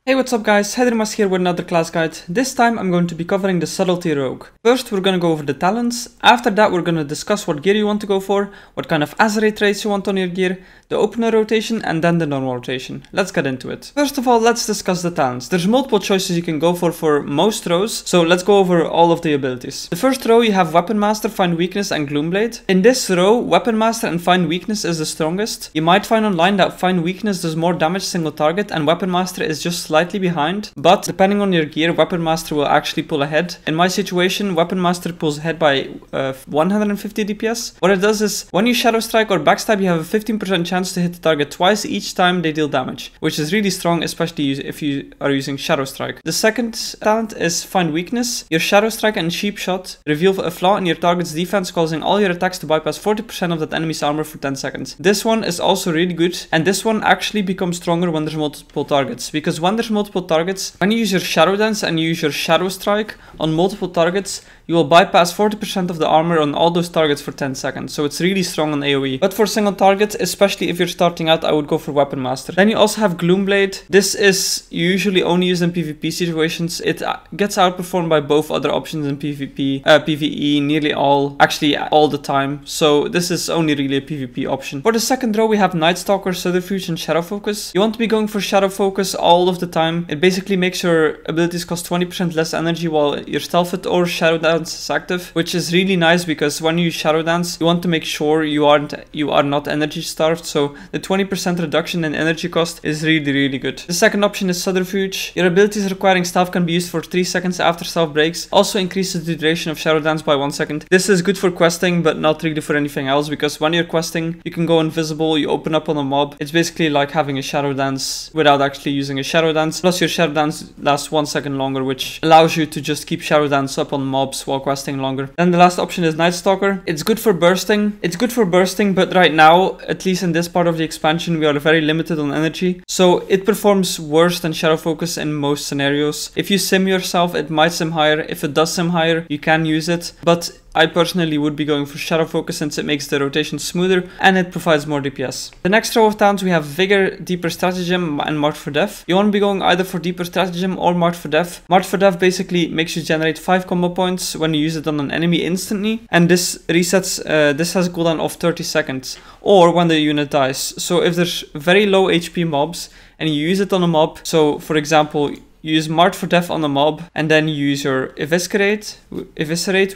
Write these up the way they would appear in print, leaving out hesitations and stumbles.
Hey, what's up guys, Hedrimas here with another class guide. This time I'm going to be covering the Subtlety rogue. First we're going to go over the talents, after that we're going to discuss what gear you want to go for, what kind of azerite traits you want on your gear, the opener rotation and then the normal rotation. Let's get into it. First of all, let's discuss the talents. There's multiple choices you can go for most rows, so let's go over all of the abilities. The first row you have Weapon Master, Find Weakness and Gloomblade. In this row, Weapon Master and Find Weakness is the strongest. You might find online that Find Weakness does more damage single target and Weapon Master is just slightly behind, but depending on your gear, Weapon Master will actually pull ahead. In my situation, Weapon Master pulls ahead by 150 DPS. What it does is, when you Shadow Strike or Backstab, you have a 15% chance to hit the target twice each time they deal damage, which is really strong, especially if you are using Shadow Strike. The second talent is Find Weakness. Your Shadow Strike and Sheep Shot reveal a flaw in your target's defense, causing all your attacks to bypass 40% of that enemy's armor for 10 seconds. This one is also really good, and this one actually becomes stronger when there's multiple targets, because when there's multiple targets, when you use your Shadow Dance and you use your Shadow Strike on multiple targets, you will bypass 40% of the armor on all those targets for 10 seconds, so it's really strong on AoE. But for single target, especially if you're starting out, I would go for Weapon Master. Then you also have Gloomblade. This is usually only used in PvP situations. It gets outperformed by both other options in PvE nearly actually all the time, so this is only really a PvP option. For the second row, we have Night Stalker, Subterfuge and Shadow Focus. You want to be going for Shadow Focus all of the time. It basically makes your abilities cost 20% less energy while your Stealth or Shadow Dance is active, which is really nice because when you Shadow Dance, you want to make sure you are not energy starved, so the 20% reduction in energy cost is really good. The second option is Subterfuge. Your abilities requiring stealth can be used for 3 seconds after stealth breaks, also increases the duration of Shadow Dance by 1 second. This is good for questing, but not really for anything else, because when you're questing, you can go invisible, you open up on a mob. It's basically like having a Shadow Dance without actually using a Shadow Dance, plus your Shadow Dance lasts 1 second longer, which allows you to just keep Shadow Dance up on mobs while questing longer. Then the last option is Night Stalker. It's good for bursting. But right now, at least in this part of the expansion, we are very limited on energy, so it performs worse than Shadow Focus in most scenarios. If you sim yourself, it might sim higher. If it does sim higher, you can use it, but I personally would be going for Shadow Focus since it makes the rotation smoother and it provides more DPS. The next row of talents we have Vigor, Deeper Stratagem and March for Death. You want to be going either for Deeper Stratagem or March for Death. March for Death basically makes you generate 5 combo points when you use it on an enemy instantly, and this resets, this has a cooldown of 30 seconds, or when the unit dies. So if there's very low HP mobs and you use it on a mob, so for example, you use March for Death on the mob, and then you use your Eviscerate,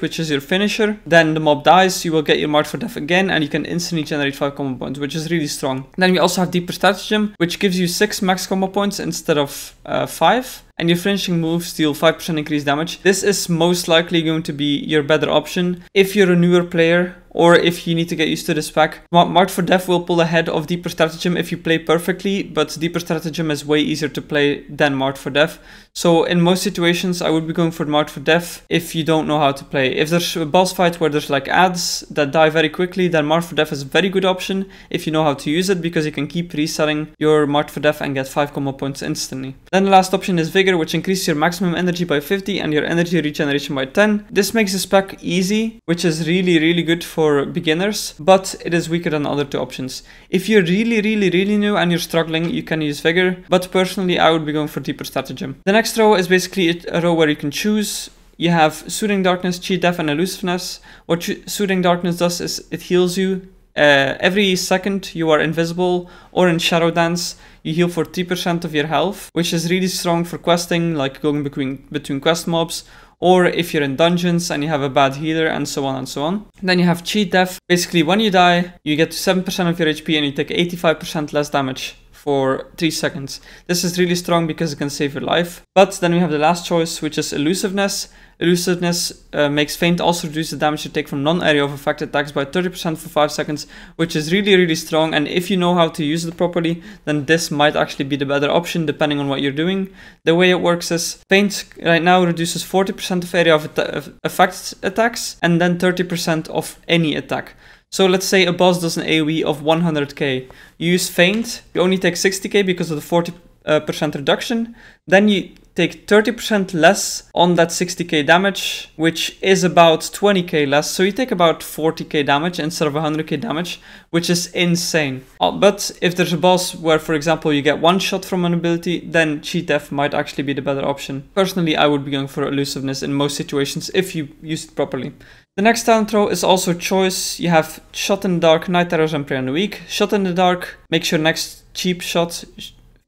which is your finisher. Then the mob dies, you will get your March for Death again, and you can instantly generate 5 combo points, which is really strong. Then we also have Deeper Stratagem, which gives you 6 max combo points instead of 5. And your finishing moves deal 5% increased damage. This is most likely going to be your better option if you're a newer player, or if you need to get used to this spec. March for Death will pull ahead of Deeper Stratagem if you play perfectly, but Deeper Stratagem is way easier to play than March for Death. So in most situations, I would be going for March for Death if you don't know how to play. If there's a boss fight where there's like ads that die very quickly, then March for Death is a very good option if you know how to use it, because you can keep resetting your March for Death and get 5 combo points instantly. Then the last option is Vigor, which increases your maximum energy by 50 and your energy regeneration by 10. This makes the spec easy, which is really good for beginners, but it is weaker than the other 2 options. If you're really new and you're struggling, you can use Vigor, but personally I would be going for Deeper Stratagem. The next row is basically a row where you can choose. You have Soothing Darkness, Cheat Death and Elusiveness. What Soothing Darkness does is it heals you. Every second you are invisible or in Shadow Dance, you heal for 3% of your health, which is really strong for questing, like going between quest mobs, or if you're in dungeons and you have a bad healer, and so on and so on. Then you have Cheat Death. Basically, when you die, you get 7% of your HP and you take 85% less damage for 3 seconds. This is really strong because it can save your life. But then we have the last choice, which is Elusiveness. Elusiveness makes Feint also reduce the damage you take from non-area of effect attacks by 30% for 5 seconds, which is really strong, and if you know how to use it properly, then this might actually be the better option depending on what you're doing. The way it works is, Feint right now reduces 40% of area of effect attacks, and then 30% of any attack. So let's say a boss does an AoE of 100k. You use Feint, you only take 60k because of the 40% reduction, then you take 30% less on that 60k damage, which is about 20k less. So you take about 40k damage instead of 100k damage, which is insane. But if there's a boss where, for example, you get one shot from an ability, then Cheat Death might actually be the better option. Personally, I would be going for elusiveness in most situations if you use it properly. The next talent throw is also choice. You have Shot in the Dark, Night Terrors, and Prey on the Weak. Shot in the Dark makes your next cheap shot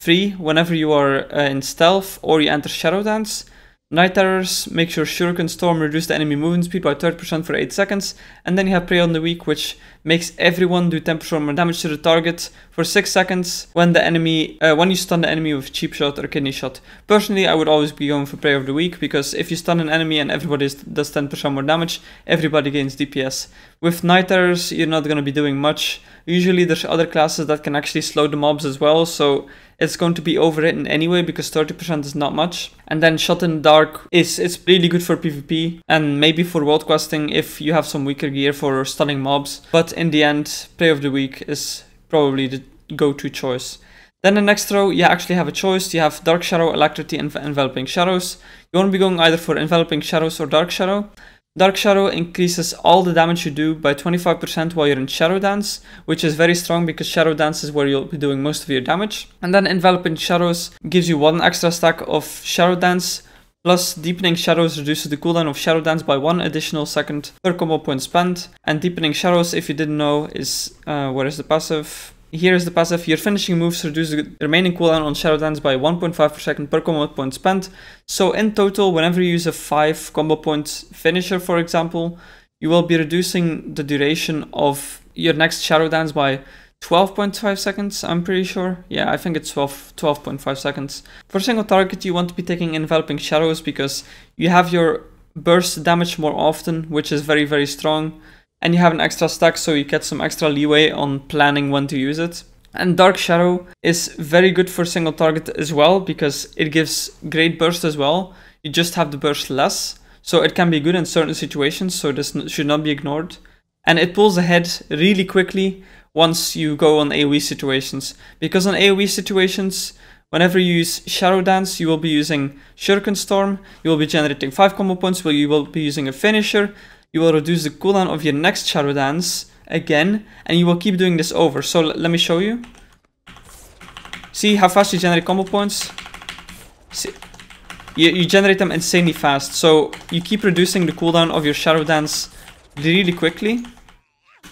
free whenever you are in stealth or you enter Shadow Dance. Night Terrors makes your Shuriken Storm reduce the enemy movement speed by 30% for 8 seconds. And then you have Prey on the Weak, which makes everyone do 10% more damage to the target for 6 seconds when the enemy, when you stun the enemy with Cheap Shot or Kidney Shot. Personally, I would always be going for Prey of the Weak, because if you stun an enemy and everybody does 10% more damage, everybody gains DPS. With Night Terrors, you're not going to be doing much. Usually there's other classes that can actually slow the mobs as well, so it's going to be overwritten anyway because 30% is not much. And then Shot in the Dark it's really good for PvP and maybe for world questing if you have some weaker gear for stunning mobs. But in the end, Prey of the Weak is probably the go-to choice. Then the next throw, you actually have a choice. You have Dark Shadow, Alacrity, and Enveloping Shadows. You want to be going either for Enveloping Shadows or Dark Shadow. Dark Shadow increases all the damage you do by 25% while you're in Shadow Dance, which is very strong because Shadow Dance is where you'll be doing most of your damage. And then Enveloping Shadows gives you 1 extra stack of Shadow Dance, plus Deepening Shadows reduces the cooldown of Shadow Dance by 1 additional second per combo point spent. And Deepening Shadows, if you didn't know, is, where is the passive? Here is the passive. Your finishing moves reduce the remaining cooldown on Shadow Dance by 1.5 per second per combo point spent. So in total, whenever you use a 5 combo point finisher, for example, you will be reducing the duration of your next Shadow Dance by 12.5 seconds, I'm pretty sure. Yeah, I think it's 12.5 seconds. For single target, you want to be taking Enveloping Shadows because you have your burst damage more often, which is very, very strong. And you have an extra stack, so you get some extra leeway on planning when to use it. And Dark Shadow is very good for single target as well, because it gives great burst as well. You just have the burst less, so it can be good in certain situations, so this should not be ignored. And it pulls ahead really quickly once you go on AoE situations, because on AoE situations, whenever you use Shadow Dance, you will be using Shuriken Storm, you will be generating 5 combo points, where you will be using a finisher. You will reduce the cooldown of your next Shadow Dance again, and you will keep doing this over. So let me show you. See how fast you generate combo points? See, you generate them insanely fast. So you keep reducing the cooldown of your Shadow Dance really quickly.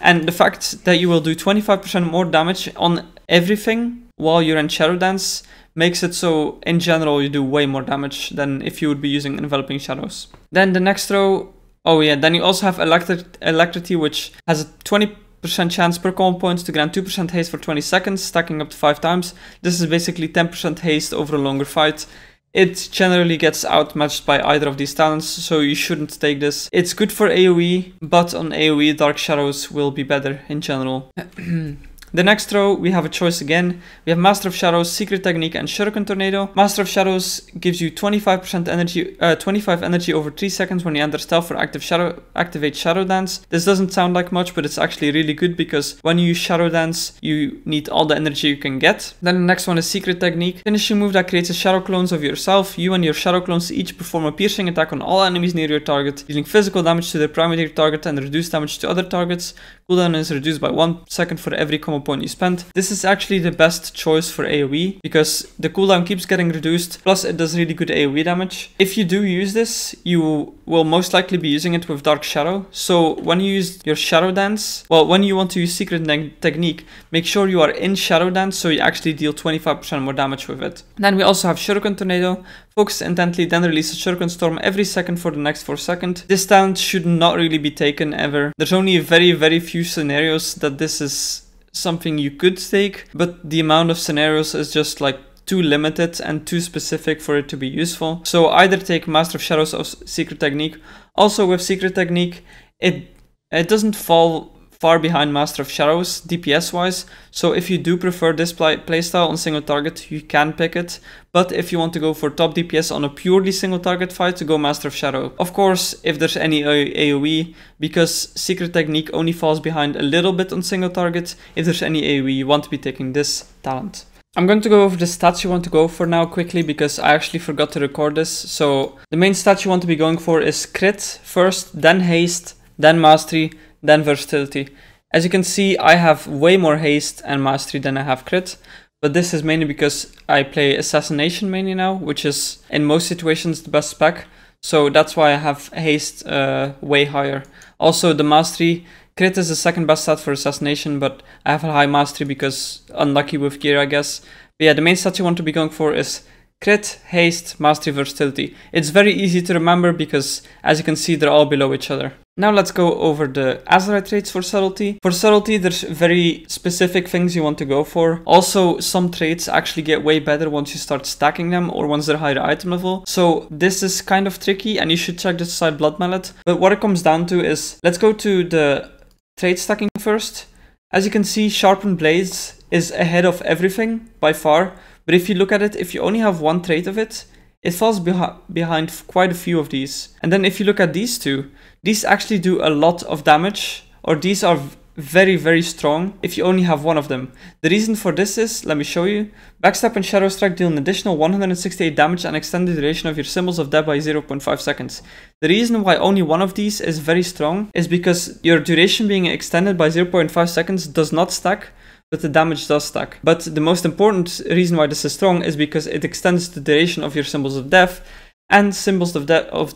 And the fact that you will do 25% more damage on everything while you're in Shadow Dance makes it so in general you do way more damage than if you would be using Enveloping Shadows. Then the next throw. Oh yeah, then you also have Alacrity, which has a 20% chance per combo point to grant 2% haste for 20 seconds, stacking up to 5 times. This is basically 10% haste over a longer fight. It generally gets outmatched by either of these talents, so you shouldn't take this. It's good for AoE, but on AoE, Dark Shadows will be better in general. The next throw, we have a choice again. We have Master of Shadows, Secret Technique, and Shuriken Tornado. Master of Shadows gives you 25% energy, 25 energy over 3 seconds when you enter stealth or activate Shadow Dance. This doesn't sound like much, but it's actually really good because when you use Shadow Dance, you need all the energy you can get. Then the next one is Secret Technique. Finishing move that creates a shadow clones of yourself. You and your shadow clones each perform a piercing attack on all enemies near your target, dealing physical damage to their primary target and reduced damage to other targets. Cooldown is reduced by 1 second for every combo point you spend. This is actually the best choice for AoE because the cooldown keeps getting reduced, plus it does really good AoE damage. If you do use this, you will most likely be using it with Dark Shadow. So when you use your Shadow Dance, well, when you want to use Secret Technique, make sure you are in Shadow Dance so you actually deal 25% more damage with it. Then we also have Shuriken Tornado. Focus intently, then release a Shuriken Storm every second for the next 4 seconds. This talent should not really be taken ever. There's only very, very few scenarios that this is something you could take, but the amount of scenarios is just like too limited and too specific for it to be useful. So either take Master of Shadows or Secret Technique. Also with Secret Technique, it doesn't fall far behind Master of Shadows DPS wise, so if you do prefer this playstyle on single target, you can pick it, but if you want to go for top DPS on a purely single target fight, to go Master of Shadow. Of course, if there's any AoE, because Secret Technique only falls behind a little bit on single target, if there's any AoE, you want to be taking this talent. I'm going to go over the stats you want to go for now quickly because I actually forgot to record this. So the main stat you want to be going for is crit first, then haste, then mastery, then versatility. As you can see, I have way more haste and mastery than I have crit, but this is mainly because I play assassination mainly now, which is in most situations the best spec. So that's why I have haste way higher. Also the mastery, crit is the second best stat for assassination, but I have a high mastery because unlucky with gear, I guess. But yeah, the main stats you want to be going for is crit, haste, mastery, versatility. It's very easy to remember because as you can see, they're all below each other. Now let's go over the azerite traits for subtlety. For subtlety, there's very specific things you want to go for. Also, some traits actually get way better once you start stacking them or once they're higher item level. So this is kind of tricky and you should check this side blood mallet. But what it comes down to is, let's go to the trait stacking first. As you can see, sharpened blades is ahead of everything by far. But if you look at it, if you only have one trait of it, it falls behind quite a few of these. And then if you look at these two, these actually do a lot of damage, or these are very, very strong if you only have one of them. The reason for this is, let me show you. Backstab and Shadow Strike deal an additional 168 damage and extend the duration of your symbols of death by 0.5 seconds. The reason why only one of these is very strong is because your duration being extended by 0.5 seconds does not stack, but the damage does stack. But the most important reason why this is strong is because it extends the duration of your symbols of death, and symbols of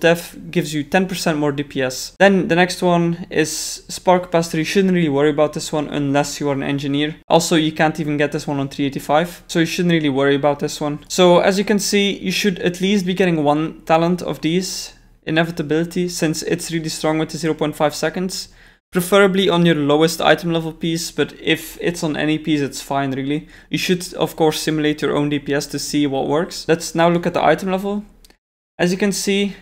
death gives you 10% more DPS. Then the next one is spark capacitor. You shouldn't really worry about this one unless you are an engineer. Also, you can't even get this one on 385, so you shouldn't really worry about this one. So as you can see, you should at least be getting one talent of these. Inevitability, since it's really strong with the 0.5 seconds. Preferably on your lowest item level piece, but if it's on any piece, it's fine really. You should of course simulate your own DPS to see what works. Let's now look at the item level. As you can see,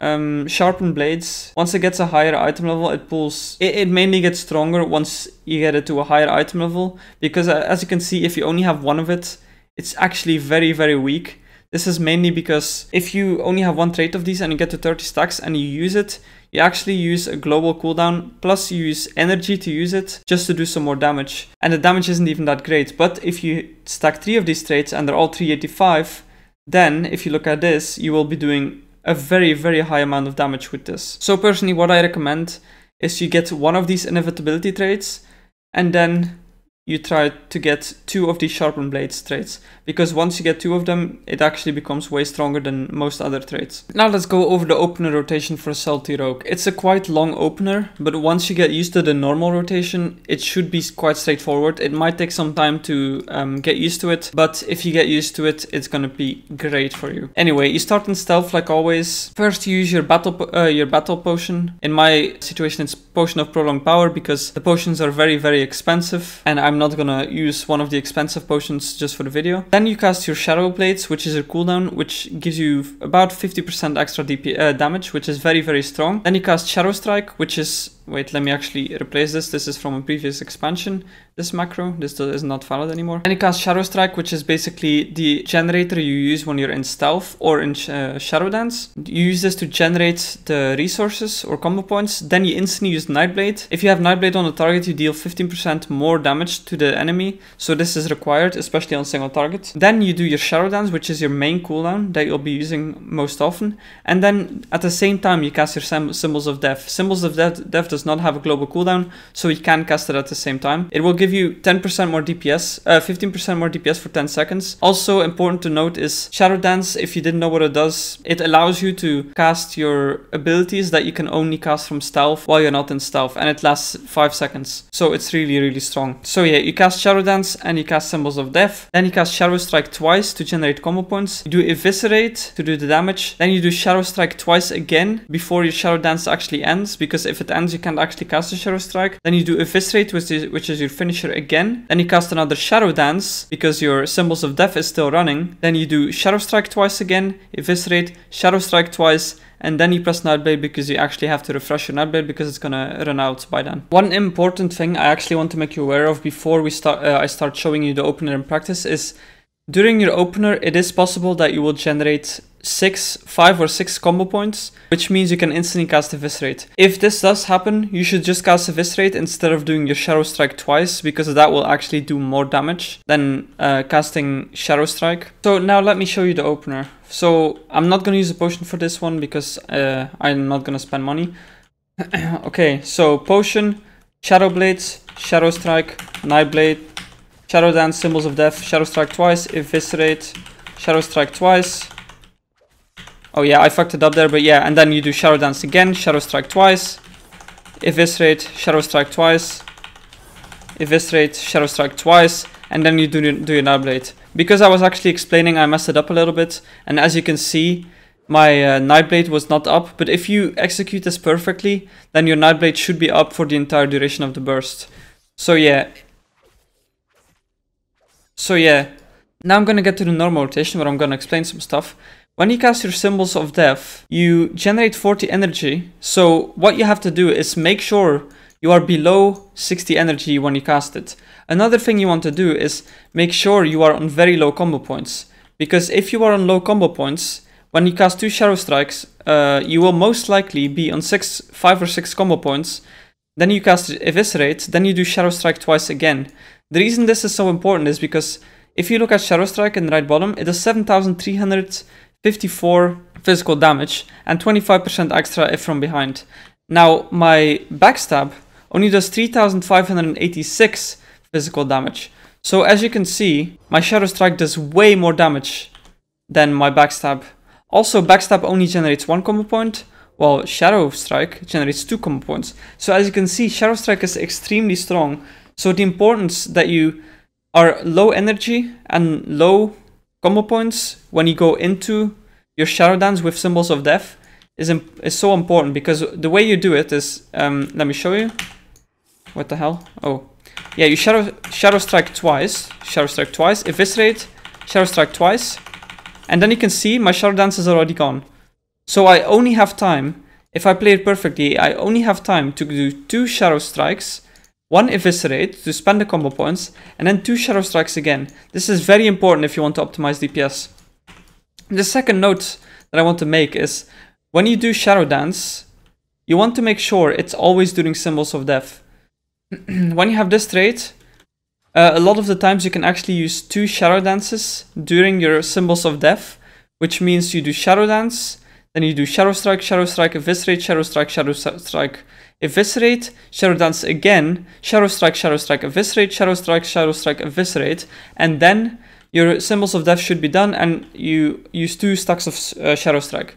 sharpened blades, once it gets a higher item level, it pulls, it mainly gets stronger once you get it to a higher item level, because as you can see, if you only have one of it, it's actually very, very weak. This is mainly because if you only have one trait of these and you get to 30 stacks and you use it, you actually use a global cooldown, plus you use energy to use it just to do some more damage. And the damage isn't even that great, but if you stack 3 of these traits and they're all 385, then if you look at this, you will be doing a very, very high amount of damage with this. So personally, what I recommend is you get one of these inevitability traits and then you try to get 2 of these sharpened blades traits, because once you get 2 of them, it actually becomes way stronger than most other traits. Now let's go over the opener rotation for Subtlety Rogue. It's a quite long opener, but once you get used to the normal rotation, it should be quite straightforward. It might take some time to get used to it, but if you get used to it, it's gonna be great for you. Anyway, you start in stealth like always. First you use your battle potion. In my situation, it's Potion of Prolonged Power, because the potions are very, very expensive, and I'm not gonna use one of the expensive potions just for the video. Then you cast your Shadow Blades, which is your cooldown, which gives you about 50% extra damage, which is very, very strong. Then you cast Shadow Strike, which is, wait, let me actually replace this. This is from a previous expansion, this macro. This is not valid anymore. Then you cast Shadow Strike, which is basically the generator you use when you're in stealth or in Shadow Dance. You use this to generate the resources or combo points. Then you instantly use Nightblade. If you have Nightblade on the target, you deal 15% more damage to the enemy. So this is required, especially on single target. Then you do your Shadow Dance, which is your main cooldown that you'll be using most often. And then at the same time, you cast your Symbols of Death. Symbols of Death does not have a global cooldown, so you can cast it at the same time. It will give you 10% more DPS, 15% more DPS for 10 seconds. Also important to note is Shadow Dance, if you didn't know what it does, it allows you to cast your abilities that you can only cast from stealth while you're not in stealth, and it lasts 5 seconds. So it's really, really strong. So yeah, you cast Shadow Dance and you cast Symbols of Death. Then you cast Shadow Strike twice to generate combo points. You do Eviscerate to do the damage. Then you do Shadow Strike twice again before your Shadow Dance actually ends, because if it ends, you can't actually cast a Shadow Strike. Then you do Eviscerate, which is your finisher again. Then you cast another Shadow Dance because your Symbols of Death is still running. Then you do Shadow Strike twice again, Eviscerate, Shadow Strike twice, and then you press Nightblade because you actually have to refresh your Nightblade because it's gonna run out by then. One important thing I actually want to make you aware of before we I start showing you the opener in practice is during your opener, it is possible that you will generate 5 or 6 combo points, which means you can instantly cast Eviscerate. If this does happen, you should just cast Eviscerate instead of doing your Shadow Strike twice, because that will actually do more damage than casting Shadow Strike. So now let me show you the opener. So I'm not going to use a potion for this one because I'm not going to spend money. Okay, so potion, Shadow Blades, Shadow Strike, Nightblade, Shadow Dance, Symbols of Death, Shadow Strike twice, Eviscerate, Shadow Strike twice. Oh yeah, I fucked it up there, but yeah, and then you do Shadow Dance again, Shadow Strike twice, Eviscerate, Shadow Strike twice, Eviscerate, Shadow Strike twice, and then you do your Nightblade. Because I was actually explaining, I messed it up a little bit, and as you can see, my Nightblade was not up, but if you execute this perfectly, then your Nightblade should be up for the entire duration of the burst. So yeah. Now I'm gonna get to the normal rotation where I'm gonna explain some stuff. When you cast your Symbols of Death, you generate 40 energy, so what you have to do is make sure you are below 60 energy when you cast it. Another thing you want to do is make sure you are on very low combo points, because if you are on low combo points, when you cast 2 Shadow Strikes, you will most likely be on 5 or 6 combo points, then you cast Eviscerate, then you do Shadow Strike twice again. The reason this is so important is because if you look at Shadow Strike in the right bottom, it does 7,354 physical damage and 25% extra if from behind. Now, my Backstab only does 3,586 physical damage. So as you can see, my Shadow Strike does way more damage than my Backstab. Also, Backstab only generates 1 combo point, while Shadow Strike generates 2 combo points. So as you can see, Shadow Strike is extremely strong. So the importance that you are low energy and low combo points when you go into your Shadow Dance with Symbols of Death is so important, because the way you do it is, let me show you. What the hell? Oh, yeah, you Shadow Strike twice, Eviscerate, Shadow Strike twice, and then you can see my Shadow Dance is already gone. So I only have time, if I play it perfectly, I only have time to do 2 Shadow Strikes, 1 Eviscerate to spend the combo points, and then 2 Shadow Strikes again. This is very important if you want to optimize DPS. The second note that I want to make is, when you do Shadow Dance, you want to make sure it's always doing Symbols of Death. When you have this trait, a lot of the times you can actually use 2 Shadow Dances during your Symbols of Death, which means you do Shadow Dance, then you do Shadow Strike, Eviscerate, Shadow Strike, Eviscerate, Shadow Dance again, Shadow Strike, Eviscerate, Shadow Strike, Eviscerate, and then your Symbols of Death should be done, and you use 2 stacks of Shadow Strike,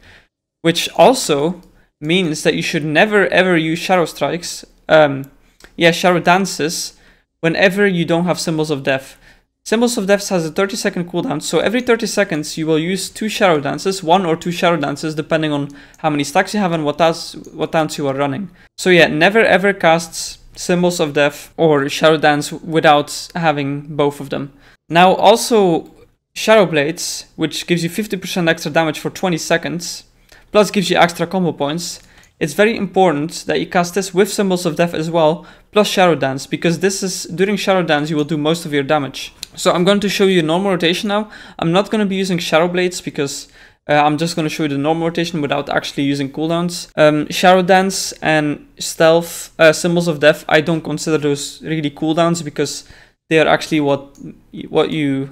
which also means that you should never ever use Shadow Strikes, Shadow Dances, whenever you don't have Symbols of Death. Symbols of Death has a 30-second cooldown, so every 30 seconds you will use 2 Shadow Dances, 1 or 2 Shadow Dances, depending on how many stacks you have and what dance you are running. So yeah, never ever cast Symbols of Death or Shadow Dance without having both of them. Now also, Shadow Blades, which gives you 50% extra damage for 20 seconds, plus gives you extra combo points. It's very important that you cast this with Symbols of Death as well, plus Shadow Dance, because this is, during Shadow Dance you will do most of your damage. So I'm going to show you normal rotation now. I'm not going to be using Shadow Blades because I'm just going to show you the normal rotation without actually using cooldowns. Shadow Dance and Stealth, Symbols of Death, I don't consider those really cooldowns because they are actually what you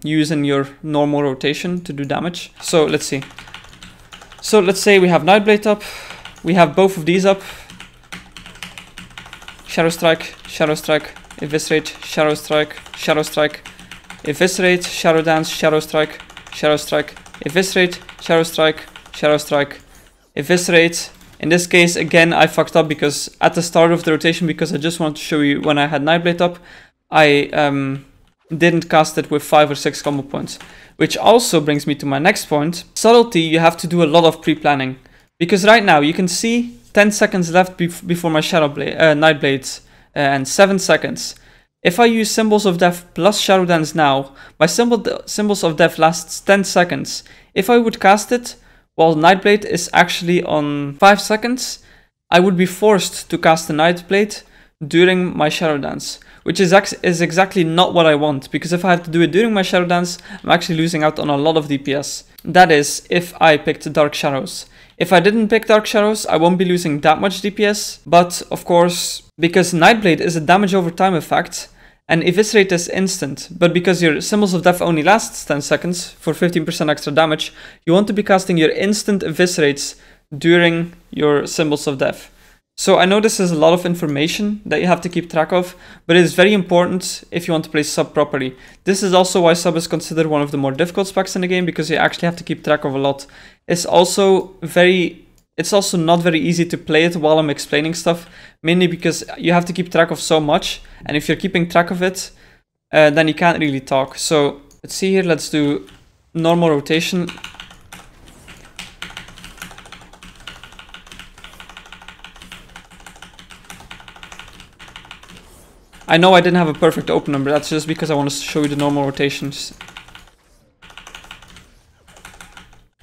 use in your normal rotation to do damage. So let's see. So let's say we have Nightblade up. We have both of these up. Shadow Strike, Eviscerate, Shadow Strike, Eviscerate, Shadow Dance, Shadow Strike, Eviscerate, Shadow Strike, Eviscerate. In this case, again, I fucked up because at the start of the rotation, because I just wanted to show you when I had Nightblade up, I didn't cast it with 5 or 6 combo points. Which also brings me to my next point. Subtlety, you have to do a lot of pre-planning. Because right now, you can see 10 seconds left before my Nightblades, and 7 seconds. If I use Symbols of Death plus Shadow Dance now, my Symbols of Death lasts 10 seconds. If I would cast it while Nightblade is actually on 5 seconds, I would be forced to cast the Nightblade during my Shadow Dance, which is exactly not what I want, because if I have to do it during my Shadow Dance, I'm actually losing out on a lot of DPS. That is, if I picked Dark Shadows. If I didn't pick Dark Shadows, I won't be losing that much DPS, but of course, because Nightblade is a damage over time effect, and Eviscerate is instant, but because your Symbols of Death only lasts 10 seconds for 15% extra damage, you want to be casting your instant Eviscerates during your Symbols of Death. So I know this is a lot of information that you have to keep track of, but it is very important if you want to play Sub properly. This is also why Sub is considered one of the more difficult specs in the game, because you actually have to keep track of a lot. It's also not very easy to play it while I'm explaining stuff, mainly because you have to keep track of so much, and if you're keeping track of it, then you can't really talk. So let's see here, let's do normal rotation. I know I didn't have a perfect open number, that's just because I want to show you the normal rotations.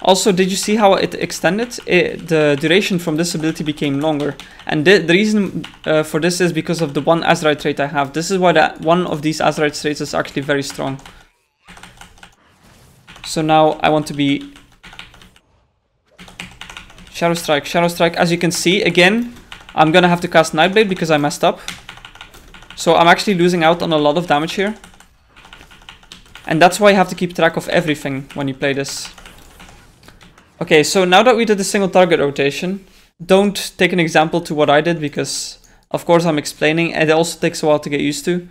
Also, did you see how it extended? The duration from this ability became longer. And the reason for this is because of the one azerite trait I have. This is why one of these azerite traits is actually very strong. So now I want to be Shadow Strike, Shadow Strike. As you can see, again, I'm gonna have to cast Nightblade because I messed up. So I'm actually losing out on a lot of damage here. And that's why you have to keep track of everything when you play this. Okay, so now that we did the single target rotation, don't take an example to what I did because, of course, I'm explaining and it also takes a while to get used to.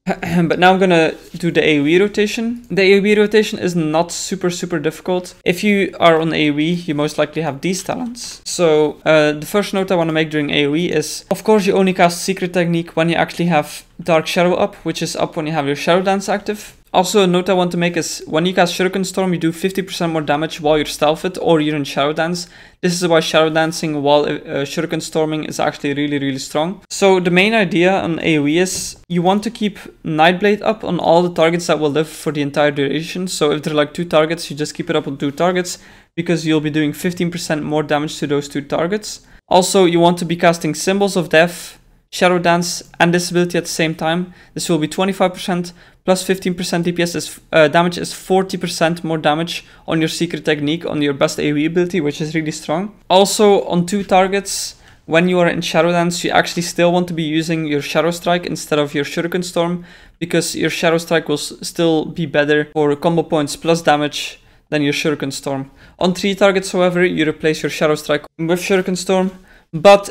But now I'm gonna do the AoE rotation. The AoE rotation is not super difficult. If you are on AoE, you most likely have these talents. So the first note I want to make during AoE is, of course, you only cast Secret Technique when you actually have Dark Shadow up, which is up when you have your Shadow Dance active. Also, a note I want to make is, when you cast Shuriken Storm, you do 50% more damage while you're Stealthed or you're in Shadow Dance. This is why Shadow Dancing while Shuriken Storming is actually really strong. So the main idea on AoE is, you want to keep Nightblade up on all the targets that will live for the entire duration. So if there are like 2 targets, you just keep it up on 2 targets, because you'll be doing 15% more damage to those 2 targets. Also, you want to be casting Symbols of Death, Shadow Dance, and this ability at the same time. This will be 25% plus 15% DPS is, damage is 40% more damage on your Secret Technique, on your best AoE ability, which is really strong. Also, on 2 targets, when you are in Shadow Dance, you actually still want to be using your Shadow Strike instead of your Shuriken Storm, because your Shadow Strike will still be better for combo points plus damage than your Shuriken Storm. On 3 targets, however, you replace your Shadow Strike with Shuriken Storm, but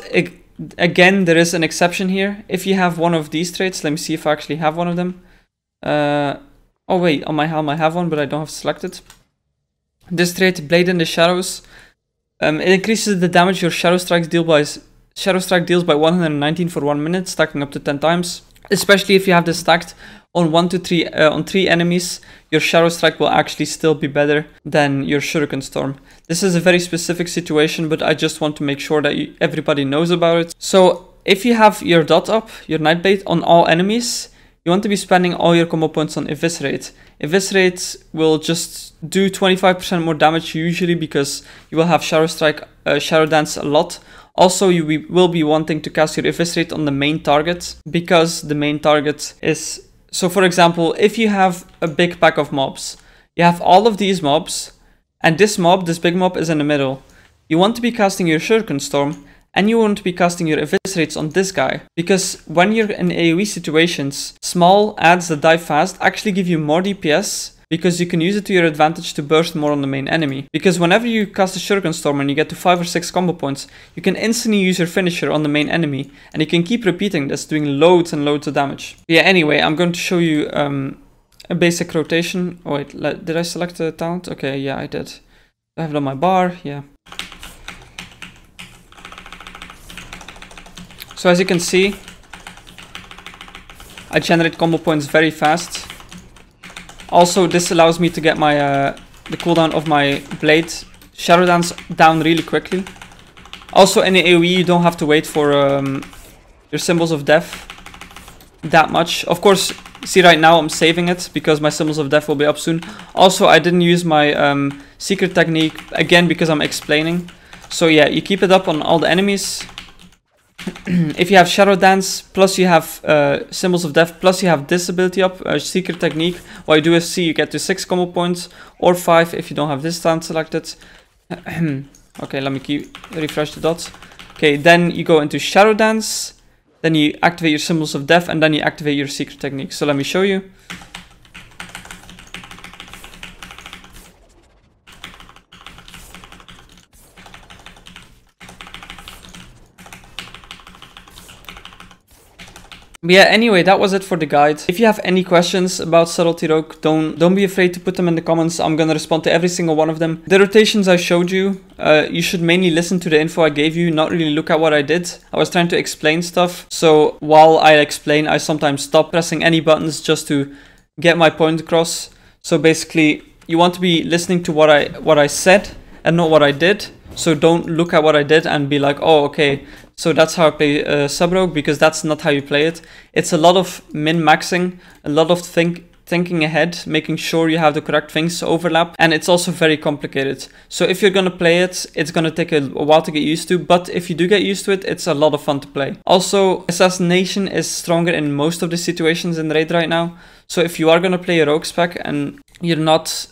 again, there is an exception here. If you have one of these traits, let me see if I actually have one of them. Oh wait, on my helm I have one, but I don't have selected. This trait, Blade in the Shadows, it increases the damage your Shadow Strike deals by 119 for 1 minute, stacking up to 10 times. Especially if you have this stacked on 1 to 3 on 3 enemies, your Shadow Strike will actually still be better than your Shuriken Storm. This is a very specific situation, but I just want to make sure that everybody knows about it. So if you have your dot up, your Nightblade, on all enemies, you want to be spending all your combo points on Eviscerate. Eviscerate will just do 25% more damage usually, because you will have Shadow Strike, Shadow Dance a lot. Also, you will be wanting to cast your Eviscerate on the main target, because the main target is... So for example, if you have a big pack of mobs, you have all of these mobs, and this big mob is in the middle. You want to be casting your Shuriken Storm, and you want to be casting your Eviscerates on this guy, because when you're in AoE situations, small adds that die fast actually give you more DPS, because you can use it to your advantage to burst more on the main enemy. Because whenever you cast a Shuriken Storm and you get to 5 or 6 combo points, you can instantly use your finisher on the main enemy, and you can keep repeating this, doing loads and loads of damage. Yeah, anyway, I'm going to show you a basic rotation. Oh wait, did I select a talent? Okay, yeah, I did. I have it on my bar, yeah. So as you can see, I generate combo points very fast. Also, this allows me to get my the cooldown of my blade Shadow Dance down really quickly. Also, in the AoE, you don't have to wait for your Symbols of Death that much. Of course, see right now I'm saving it because my Symbols of Death will be up soon. Also, I didn't use my Secret Technique again because I'm explaining. So yeah, you keep it up on all the enemies. if you have Shadow Dance, plus you have Symbols of Death, plus you have this ability up, Secret Technique, what you do is see you get to 6 combo points, or 5 if you don't have this stance selected. Okay, let me refresh the dots. Okay, then you go into Shadow Dance, then you activate your Symbols of Death, and then you activate your Secret Technique. So let me show you. But yeah, anyway, that was it for the guide. If you have any questions about Subtlety Rogue, don't be afraid to put them in the comments. I'm gonna respond to every single one of them. The rotations I showed you, you should mainly listen to the info I gave you, not really look at what I did. I was trying to explain stuff, so while I explain, I sometimes stop pressing any buttons just to get my point across. So basically, you want to be listening to what I said and not what I did. So don't look at what I did and be like, oh, okay, so that's how I play Sub Rogue, because that's not how you play it. It's a lot of min-maxing, a lot of thinking ahead, making sure you have the correct things to overlap, and it's also very complicated. So if you're gonna play it, it's gonna take a while to get used to, but if you do get used to it, it's a lot of fun to play. Also, Assassination is stronger in most of the situations in Raid right now. So if you are gonna play a Rogue spec and you're not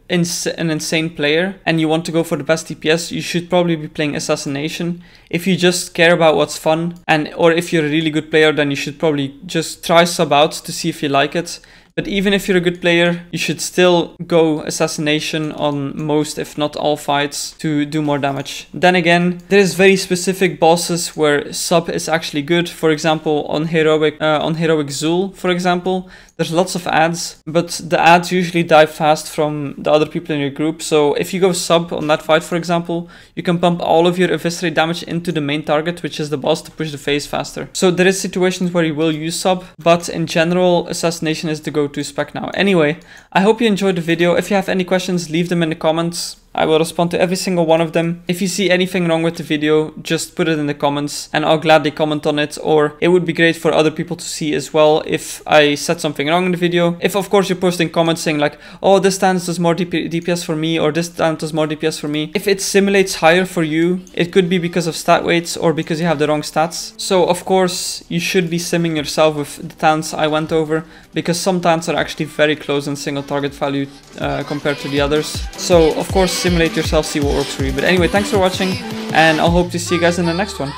an insane player and you want to go for the best DPS, you should probably be playing Assassination. If you just care about what's fun, or if you're a really good player, then you should probably just try Sub out to see if you like it. But even if you're a good player, you should still go Assassination on most, if not all fights, to do more damage. Then again, there is very specific bosses where Sub is actually good. For example, on Heroic Zul, for example, there's lots of ads, but the ads usually die fast from the other people in your group. So if you go Sub on that fight, for example, you can pump all of your eviscerate damage into the main target, which is the boss, to push the phase faster. So there is situations where you will use Sub, but in general, Assassination is the go-to spec now. Anyway, I hope you enjoyed the video. If you have any questions, leave them in the comments. I will respond to every single one of them. If you see anything wrong with the video, just put it in the comments and I'll gladly comment on it, or it would be great for other people to see as well if I said something wrong in the video. If of course you're posting comments saying like, oh, this stance does more DPS for me, or this stance does more DPS for me. If it simulates higher for you, it could be because of stat weights or because you have the wrong stats. So of course you should be simming yourself with the tans I went over, because some tans are actually very close in single target value compared to the others. So of course simulate yourself, see what works for you. But anyway, thanks for watching, and I'll hope to see you guys in the next one.